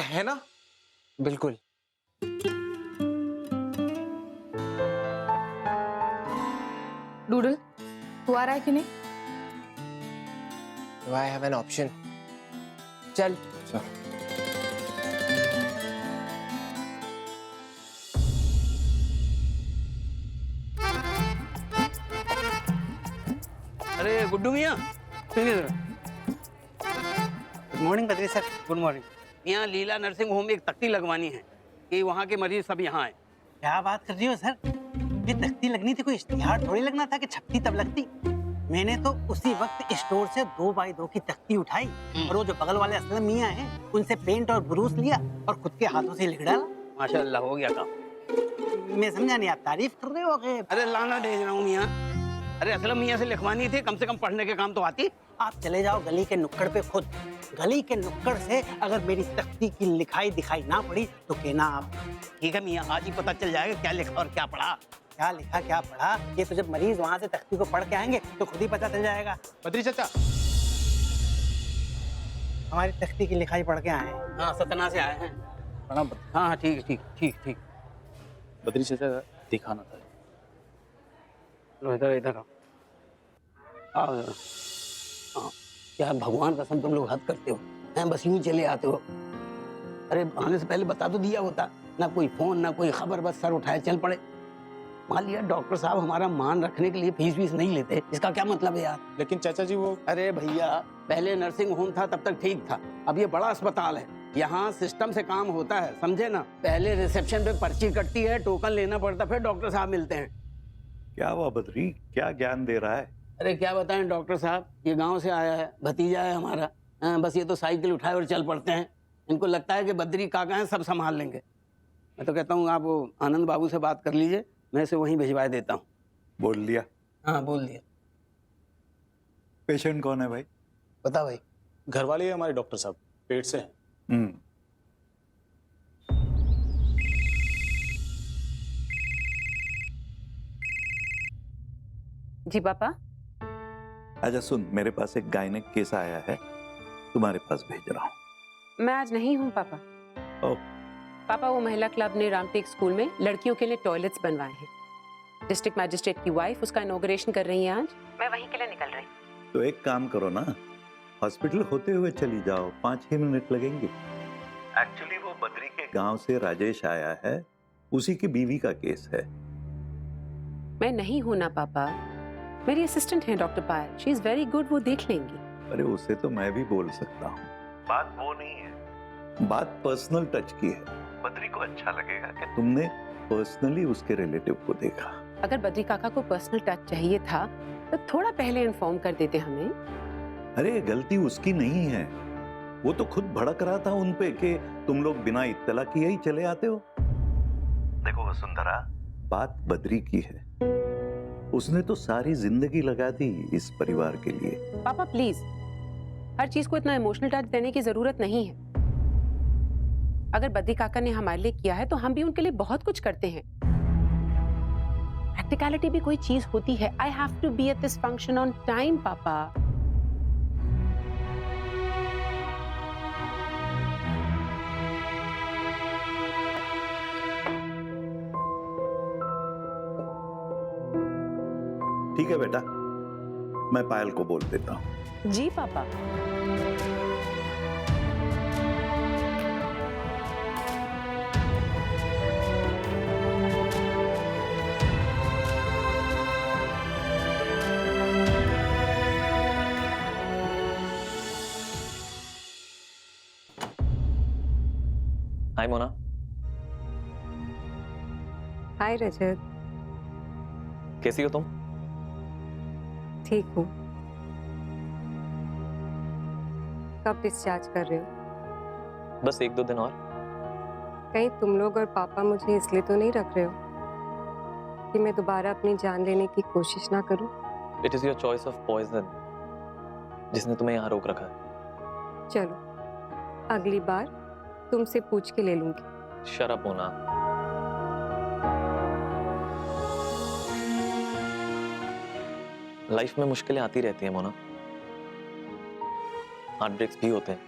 है ना? बिल्कुल। डूडल, तू आ रहा है कि नहीं? Do I have an option? चल। अरे गुड्डू मियाँ, good morning Badri sir. Good morning. यहाँ लीला नर्सिंग होम में एक तख्ती लगवानी है कि वहाँ के मरीज सब यहाँ आए। क्या बात कर रही हो सर? ये तख्ती लगनी थी, कोई इश्तिहार थोड़ी लगना था कि छपती तब लगती। मैंने तो उसी वक्त स्टोर से 2x2 की तख्ती उठाई और वो जो बगल वाले असलम मियाँ हैं उनसे पेंट और ब्रूस लिया और खुद के हाथों से लिख डाला। माशाल्लाह हो गया काम। मैं समझा नहीं, आप तारीफ कर रहे हो? अरे लाना भेज रहा हूँ मियाँ। अरे असलम मियाँ से लिखवानी थी, कम से कम पढ़ने के काम तो आती। आप चले जाओ गली के नुक्कड़ पे खुद। गली के नुक्कड़ से अगर मेरी तख्ती की लिखाई दिखाई ना पड़ी तो कहना आप। ठीक है मियाँ, आज ही पता चल जाएगा क्या लिखा और क्या पढ़ा। क्या लिखा क्या पढ़ा ये तो जब मरीज वहाँ से तख्ती को पढ़ के आएंगे तो खुद ही पता चल जाएगा। बद्री चाचा, हमारी तख्ती की लिखाई पढ़ के आए हैं। हाँ, सतना से आए हैं। प्रणाम। हाँ हाँ, ठीक ठीक ठीक ठीक। बद्री चाचा दिखाना था। लो इधर इधर आओ। हाँ, क्या भगवान कसम तुम लोग हद करते हो हैं? बस यूं चले आते हो। अरे आने से पहले बता तो दिया होता। ना कोई फोन ना कोई खबर, बस सर उठाए चल पड़े। मान लिया डॉक्टर साहब हमारा मान रखने के लिए फीस नहीं लेते, इसका क्या मतलब है यार? लेकिन चाचा जी वो। अरे भैया, पहले नर्सिंग होम था तब तक ठीक था, अब ये बड़ा अस्पताल है, यहाँ सिस्टम से काम होता है, समझे ना? पहले रिसेप्शन पे पर्ची कटती है, टोकन लेना पड़ता, फिर डॉक्टर साहब मिलते हैं। क्या हुआ बद्री, क्या ज्ञान दे रहा है? अरे क्या बताएं डॉक्टर साहब, ये गांव से आया है, भतीजा है हमारा। बस ये तो साइकिल उठाए और चल पड़ते हैं। इनको लगता है कि बद्री काका हैं, सब संभाल लेंगे। मैं तो कहता हूँ आप वो आनंद बाबू से बात कर लीजिए, मैं इसे वहीं भिजवा देता हूँ। बोल लिया? हाँ बोल दिया। पेशेंट कौन है भाई? बता भाई। घर वाले हैं हमारे डॉक्टर साहब, पेट से हैं। जी पापा। आजा सुन, मेरे पास एक गायनेक केस आया है, तुम्हारे पास भेज रहा हूँ। मैं आज नहीं हूँ पापा। ओह। पापा वो महिला क्लब ने रामटेक स्कूल में लड़कियों के लिए टॉयलेट्स बनवाए हैं। डिस्ट्रिक्ट मैजिस्ट्रेट की वाइफ उसका इनॉग्रेशन कर रही है आज, मैं वहीं के लिए निकल रही हूँ। तो एक काम करो ना, हॉस्पिटल होते हुए चली जाओ, 5-6 मिनट लगेंगे। एक्चुअली वो बद्री के गांव से राजेश आया है, उसी की बीवी का केस है। मैं नहीं हूँ ना पापा, मेरी असिस्टेंट है doctor Payal, she is very good, वो देख लेंगी। अरे उसे तो मैं भी बोल सकता हूँ, बात वो नहीं है, बात पर्सनल टच की है। बद्री को अच्छा लगेगा कि तुमने पर्सनली उसके रिलेटिव को देखा। अगर बद्री काका को पर्सनल टच चाहिए था तो थोड़ा पहले इन्फॉर्म कर देते हमें। अरे गलती उसकी नहीं है, वो तो खुद भड़क रहा था उन पे कि तुम लोग बिना इत्तला किए ही चले आते हो। देखो वसुंधरा, बात बद्री की है, उसने तो सारी जिंदगी लगा दी इस परिवार के लिए। पापा प्लीज, हर चीज को इतना इमोशनल टच देने की जरूरत नहीं है। अगर बद्री काका ने हमारे लिए किया है तो हम भी उनके लिए बहुत कुछ करते हैं। प्रैक्टिकलिटी भी कोई चीज होती है। I have to be at this function on time papa. ठीक है बेटा, मैं पायल को बोल देता हूँ। जी पापा। हाय मोना। हाय रजत। कैसी हो तुम? ठीक हूँ। कब डिस्चार्ज कर रहे हो? बस 1-2 दिन और। कहीं तुम लोग और पापा मुझे इसलिए तो नहीं रख रहे हो कि मैं दोबारा अपनी जान लेने की कोशिश ना करूं? It is your choice of poison जिसने तुम्हें यहाँ रोक रखा है। चलो अगली बार तुमसे पूछ के ले लूंगी। Shut up Mona. लाइफ में मुश्किलें आती रहती हैं मोना, हार्ट ब्रेक्स भी होते हैं,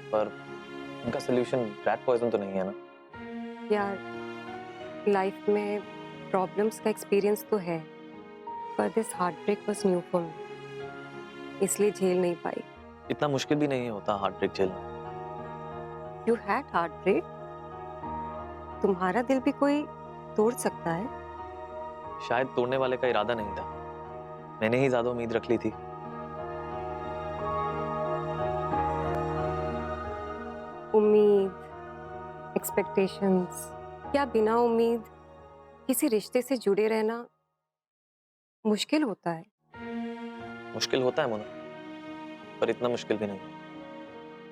पर उनका सोल्यूशन रैट पॉइजन तो नहीं है ना? यार, लाइफ में प्रॉब्लम्स का एक्सपीरियंस तो है, पर this heartbreak was new for me, इसलिए झेल नहीं पाई। इतना मुश्किल भी नहीं होता हार्ट ब्रेक झेलना। You had heartbreak? तुम्हारा दिल भी कोई तोड़ सकता है? शायद तोड़ने वाले का इरादा नहीं था, मैंने ही ज्यादा उम्मीद रख ली थी। उम्मीद, एक्सपेक्टेशंस, या बिना उम्मीद किसी रिश्ते से जुड़े रहना मुश्किल होता है। मुश्किल होता है मोना, पर इतना मुश्किल भी नहीं।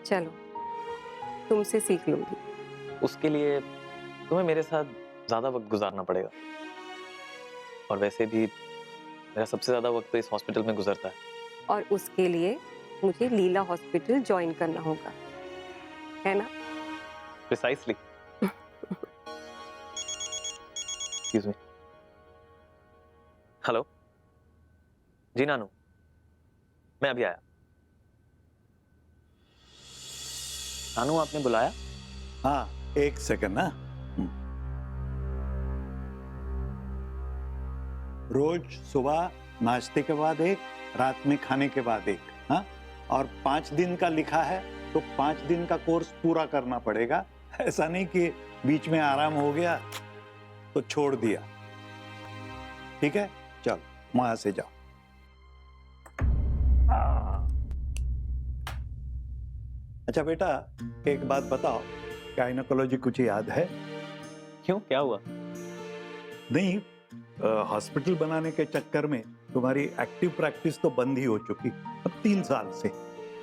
चलो, तुमसे सीख लूंगी। उसके लिए तुम्हें मेरे साथ ज्यादा वक्त गुजारना पड़ेगा, और वैसे भी मेरा सबसे ज्यादा वक्त तो इस हॉस्पिटल में गुजरता है। और उसके लिए मुझे लीला हॉस्पिटल ज्वाइन करना होगा, है ना? प्रिसाइसली। Excuse me. हेलो जी नानू, मैं अभी आया। नानू आपने बुलाया? हाँ, एक सेकंड ना। रोज सुबह नाश्ते के बाद एक, रात में खाने के बाद एक, हाँ? और 5 दिन का लिखा है तो 5 दिन का कोर्स पूरा करना पड़ेगा। ऐसा नहीं कि बीच में आराम हो गया तो छोड़ दिया। ठीक है, चल वहां से जाओ। अच्छा बेटा, एक बात बताओ, गायनेकोलॉजी कुछ याद है? क्यों, क्या हुआ? नहीं, हॉस्पिटल बनाने के चक्कर में तुम्हारी एक्टिव प्रैक्टिस तो बंद ही हो चुकी अब 3 साल से।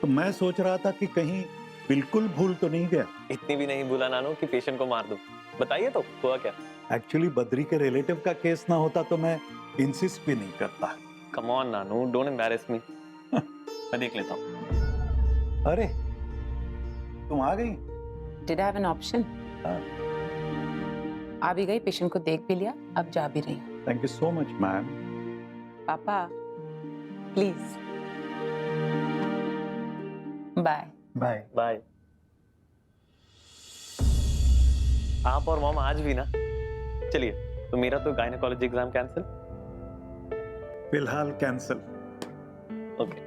तो मैं सोच रहा था कि कहीं बिल्कुल भूल तो नहीं गया। इतनी भी नहीं भूला नानू कि पेशेंट को मार दूं। बताइए तो हुआ क्या? एक्चुअली बद्री के रिलेटिव का केस ना होता तो मैं इंसिस्ट भी नहीं करता। Come on Nanu, don't embarrass me. मैं देख लेता हूँ। अरे तुम आ गई? Did I have an option? हाँ। आ भी गई, पेशेंट को देख भी लिया, अब जा भी रही हूँ। Thank you so much ma'am. Papa please. Bye bye bye. आप और मॉम आज भी ना? चलिए, तो मेरा तो गायनेकोलॉजी एग्जाम कैंसिल। फिलहाल कैंसिल। ओके।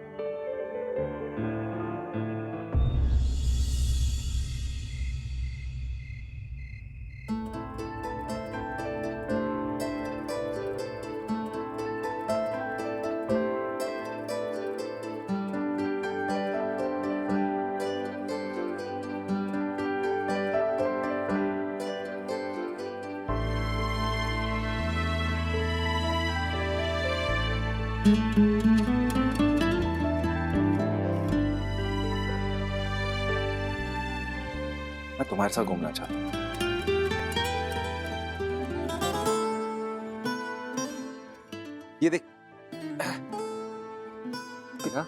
मैं तुम्हारे साथ घूमना चाहता हूँ। ये देख, देखा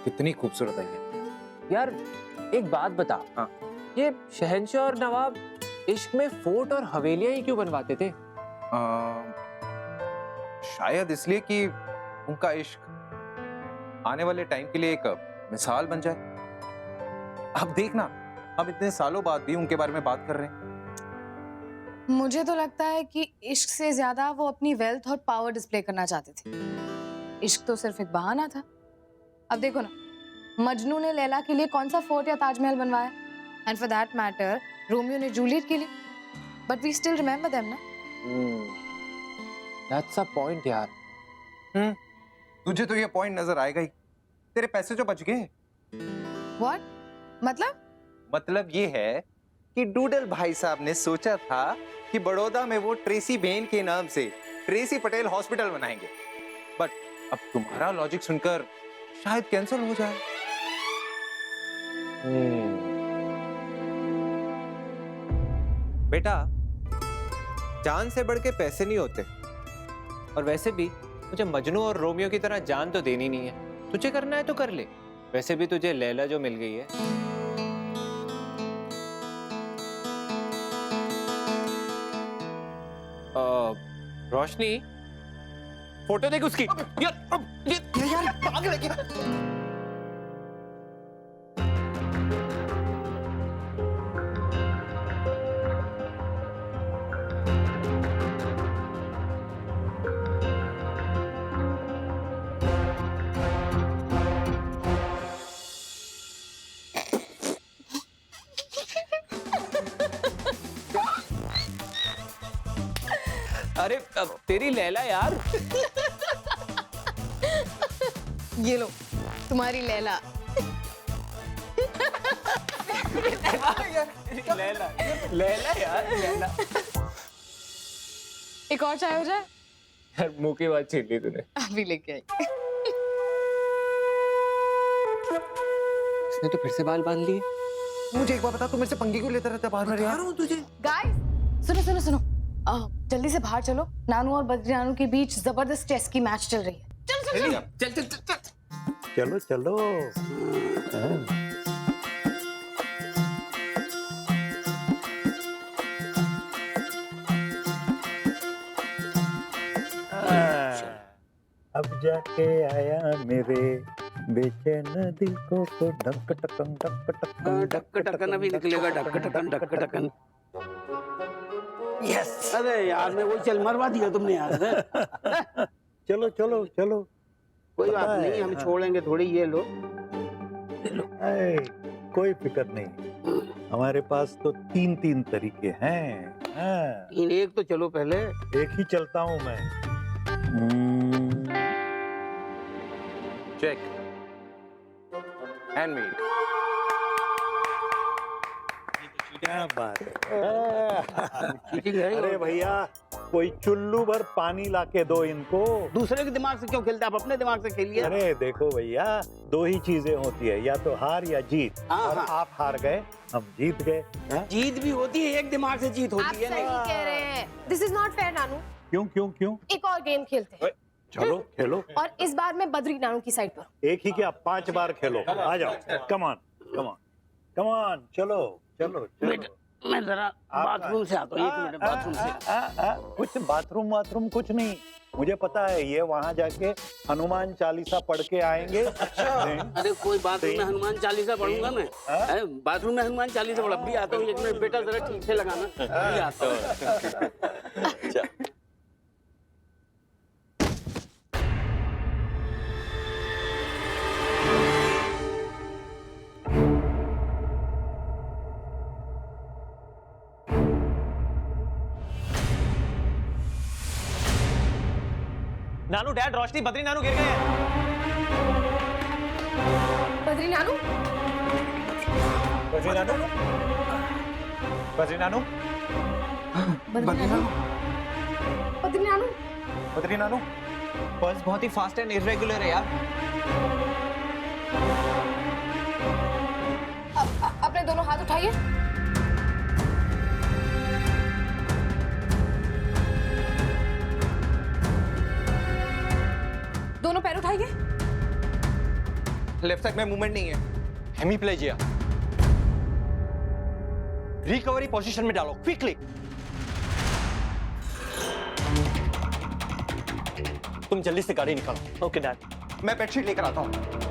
कितनी खूबसूरत है ये। यार एक बात बता, हाँ। ये शहंशाह और नवाब इश्क में फोर्ट और हवेलियां ही क्यों बनवाते थे? शायद इसलिए कि उनका इश्क आने वाले टाइम के लिए एक मिसाल बन जाए। अब देखना, हम इतने सालों बाद भी उनके बारे में बात कर रहे हैं। मुझे तो लगता है कि इश्क से ज्यादा वो अपनी वेल्थ और पावर डिस्प्ले करना चाहते थे। इश्क तो सिर्फ एक बहाना था। अब देखो ना, मजनू ने लैला के लिए कौन सा फोर्ट या ताजमहल बनवाया, and for that matter Romeo ने जूलियट के लिए, but we still remember them ना। दैट्स अ पॉइंट यार। तुझे तो ये पॉइंट नजर आएगा ही। तेरे पैसे जो बच गए। व्हाट मतलब? मतलब ये है कि डूडल भाई साहब ने सोचा था कि बड़ौदा में वो ट्रेसी बेन के नाम से ट्रेसी पटेल हॉस्पिटल बनाएंगे, बट अब तुम्हारा लॉजिक सुनकर शायद कैंसिल हो जाए। बेटा, जान से बढ़ के पैसे नहीं होते, और वैसे भी मुझे मजनू और रोमियो की तरह जान तो देनी नहीं है। तुझे करना है तो कर ले, वैसे भी तुझे लैला जो मिल गई है। रोशनी, फोटो देख उसकी। यार पागल है क्या? अरे तेरी लैला यार। ये लो तुम्हारी लैला। लैला लैला यार लैला। एक और चाय हो जाए? यार मुंह की बात छीन ली तूने। अभी लेके आई। इसने तो फिर से बाल बांध लिए। मुझे एक बार बता, तू मेरे से पंगे क्यों लेता रहता है बार बार यार? तुझे गाइस सुनो सुनो सुनो, जल्दी से बाहर चलो। नानू और बद्री नानू के बीच जबरदस्त चेस की मैच चल रही है। चल चल चल चल चल चल चल। चलो चलो। अब जाके आया मेरे बेचैन दिल को तो ढक टकन ढक टकन ढक टकन अभी निकलेगा, ढक टकन। यस। अरे यार मैं वही चल मरवा दिया तुमने यार। चलो चलो चलो। कोई बात नहीं, हम छोड़ेंगे थोड़ी। ये लो। कोई फिक्र नहीं, हमारे पास तो 3 तरीके हैं। एक तो चलो पहले। एक ही चलता हूँ मैं। Check handmade. क्या बात है। अरे भैया कोई चुल्लू भर पानी लाके दो इनको। दूसरे के दिमाग से क्यों खेलते, आप अपने दिमाग से खेलिए। अरे देखो भैया, 2 ही चीजें होती है, या तो हार या जीत। और आप हार गए, हम जीत गए। जीत भी होती है, एक दिमाग से जीत आप होती है। सही कह रहे हैं। दिस इज नॉट फेयर नानू। क्यों क्यों क्यों? एक और गेम खेलते हैं। चलो खेलो। और इस बार मैं बद्री नानू की साइड पर। एक ही क्या, 5 बार खेलो। आ जाओ, come on come on come on. चलो चलो चलो। मैं जरा बाथरूम से आता हूँ, 1 मिनट बाथरूम से। कुछ बाथरूम कुछ नहीं, मुझे पता है ये वहाँ जाके हनुमान चालीसा पढ़ के आएंगे। अरे कोई बाथरूम में हनुमान चालीसा पढ़ूंगा मैं? बाथरूम में हनुमान चालीसा पढ़। अभी आता हूँ, 1 मिनट बेटा, जरा ठीक से लगाना। अभी आता हूँ। नानू डैड, रोशनी, बद्री नानू गिर गए हैं। बद्री नानू? बद्री नानू? बद्री नानू? बद्री नानू? बद्री नानू? बद्री नानू? पल्स बहुत ही फास्ट एंड इरेगुलर है यार। अपने दोनों हाथ उठाइए। दोनों पैर उठाइए। लेफ्ट साइड में मूवमेंट नहीं है। हेमीप्लेजिया। रिकवरी पोजीशन में डालो क्विकली। तुम जल्दी से गाड़ी निकालो। Okay dad. मैं बेडशीट लेकर आता हूँ।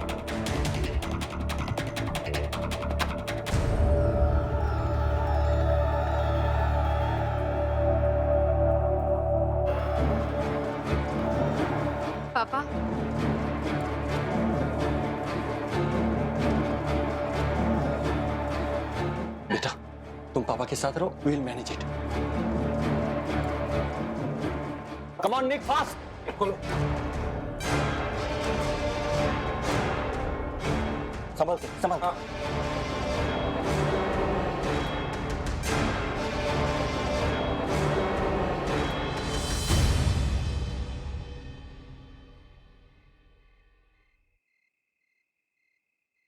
पापा, बेटा तुम पापा के साथ रहो, we'll manage it. Come on, Nick, fast. खोलो। संभल के, संभल।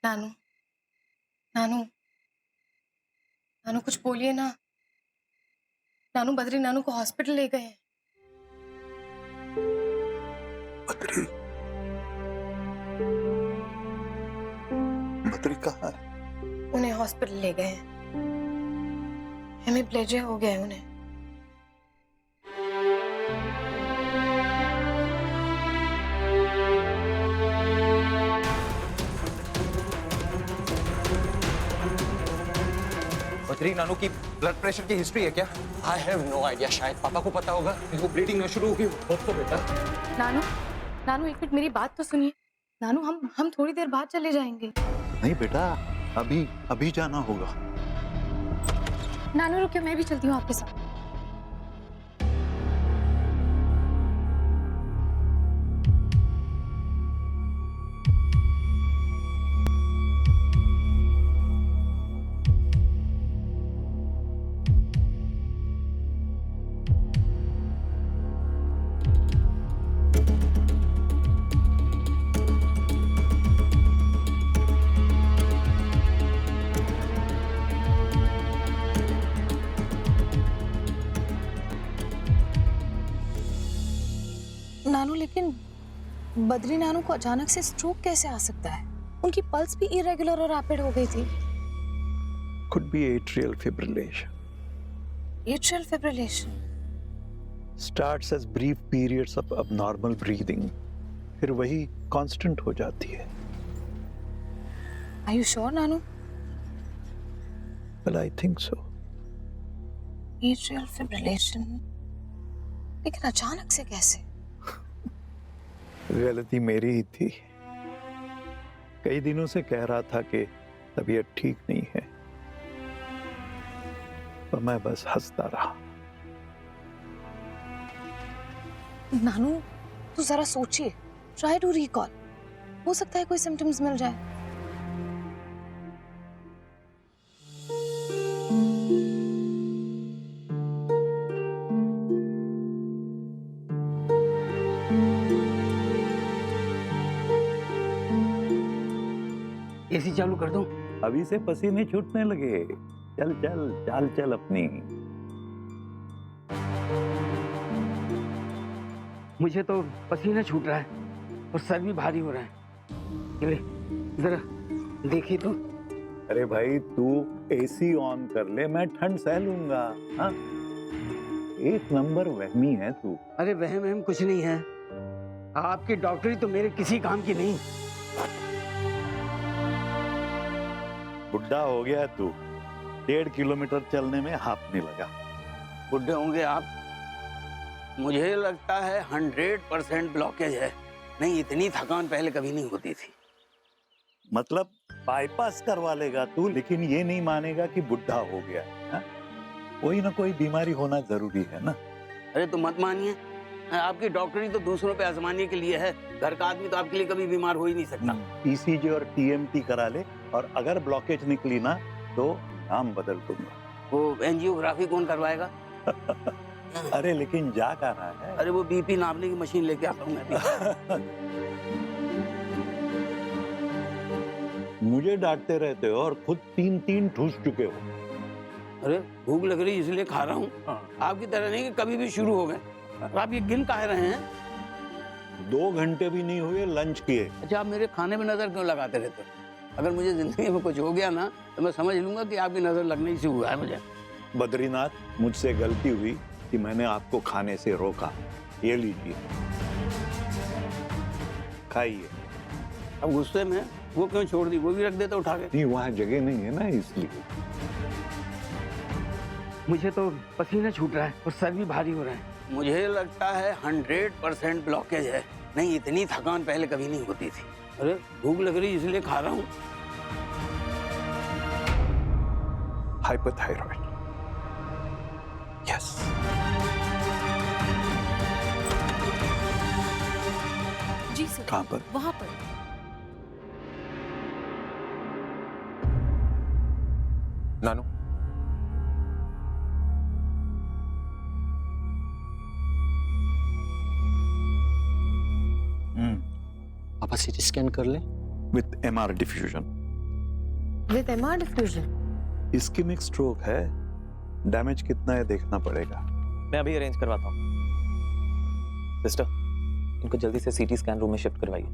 नानू, नानू, नानू कुछ बोलिए ना। नानू बद्री नानू को हॉस्पिटल ले गए हैं। बद्री? बद्री कहाँ है? उन्हें हॉस्पिटल ले गए हैं। हेमीप्लेजिया हो गया है उन्हें। बद्री नानू की ब्लड प्रेशर की हिस्ट्री है क्या? I have no idea, शायद पापा को पता होगा। वो ब्लीडिंग ना शुरू होगी हो तो बेटा। नानू, नानू एक मिनट मेरी बात तो सुनिए। नानू हम थोड़ी देर बाद चले जाएंगे। नहीं बेटा, अभी जाना होगा। नानू रुकिए, मैं भी चलती हूँ आपके साथ। बद्री नानू को अचानक से स्ट्रोक कैसे आ सकता है? उनकी पल्स भी इरेगुलर और रैपिड हो गई थी। Could be atrial fibrillation. Atrial fibrillation. Starts as brief periods of abnormal breathing. फिर वही कांस्टेंट हो जाती है। Are you sure, Nanu? Well, I think so. Atrial fibrillation. लेकिन अचानक से कैसे? गलती मेरी ही थी। कई दिनों से कह रहा था कि तबीयत ठीक नहीं है, तो मैं बस हंसता रहा। नानू, तू जरा सोचिए, ट्राई टू रिकॉल। हो सकता है कोई सिम्टम्स मिल जाए। एसी चालू कर दूं? अभी से पसीने छूटने लगे। चल चल चाल चल अपनी। मुझे तो पसीना छूट रहा है और सर भी भारी हो रहा है। चले जरा देखिए तो। अरे भाई तू एसी ऑन कर ले, मैं ठंड सह लूंगा। हाँ? एक नंबर वहमी है तू। अरे वहम कुछ नहीं है। आपकी डॉक्टरी तो मेरे किसी काम की नहीं। बुढ़ा हो गया तू, 1.5 किलोमीटर चलने में हांफने लगा। बुढ़े होंगे आप? मुझे लगता है 100% ब्लॉकेज है। नहीं, इतनी थकान पहले कभी नहीं होती थी। मतलब बाईपास करवा लेगा तू, लेकिन ये नहीं मानेगा कि बुढ़ा हो गया। हा? कोई ना कोई बीमारी होना जरूरी है ना। अरे तो मत मानिए, आपकी डॉक्टरी तो दूसरों पे आजमाने के लिए है। घर का आदमी तो आपके लिए कभी बीमार हो ही नहीं सकता। ईसीजी और टीएमटी करा ले, और अगर ब्लॉकेज निकली ना तो नाम बदल दूंगा। वो एंजियोग्राफी कौन करवाएगा? अरे लेकिन जा कहाँ है? अरे वो बीपी नापने की मशीन लेके आता हूँ मैं भी। मुझे डांटते रहते हो और खुद 3 ठूस चुके हो। अरे भूख लग रही इसलिए खा रहा हूँ। आपकी तरह नहीं कि कभी भी शुरू हो गए। आप ये गिन काहे रहे हैं? 2 घंटे भी नहीं हुए लंच किए। अच्छा, आप मेरे खाने में नजर क्यों लगाते रहते हो? अगर मुझे जिंदगी में कुछ हो गया ना तो मैं समझ लूंगा कि आपकी नजर लगने से हुआ है मुझे। बद्रीनाथ, मुझसे गलती हुई कि मैंने आपको खाने से रोका। ये लीजिए, खाइए। अब गुस्से में वो क्यों छोड़ दी? वो भी रख देता उठा के। नहीं, वहाँ जगह नहीं है ना, इसलिए। मुझे तो पसीना छूट रहा है और सर भी भारी हो रहा है। मुझे लगता है 100% ब्लॉकेज है। नहीं, इतनी थकान पहले कभी नहीं होती थी। अरे भूख लग रही इसलिए खा रहा हूँ। हाइपोथायरॉइड। यस। जी सर। कहाँ पर? वहाँ पर। नानू, पापा सीटी स्कैन कर ले। With MR diffusion. With MR diffusion. Ischemic stroke है। डैमेज कितना है देखना पड़ेगा। मैं अभी अरेंज करवाता हूँ। सिस्टर, इनको जल्दी से सीटी स्कैन रूम में शिफ्ट करवाइए।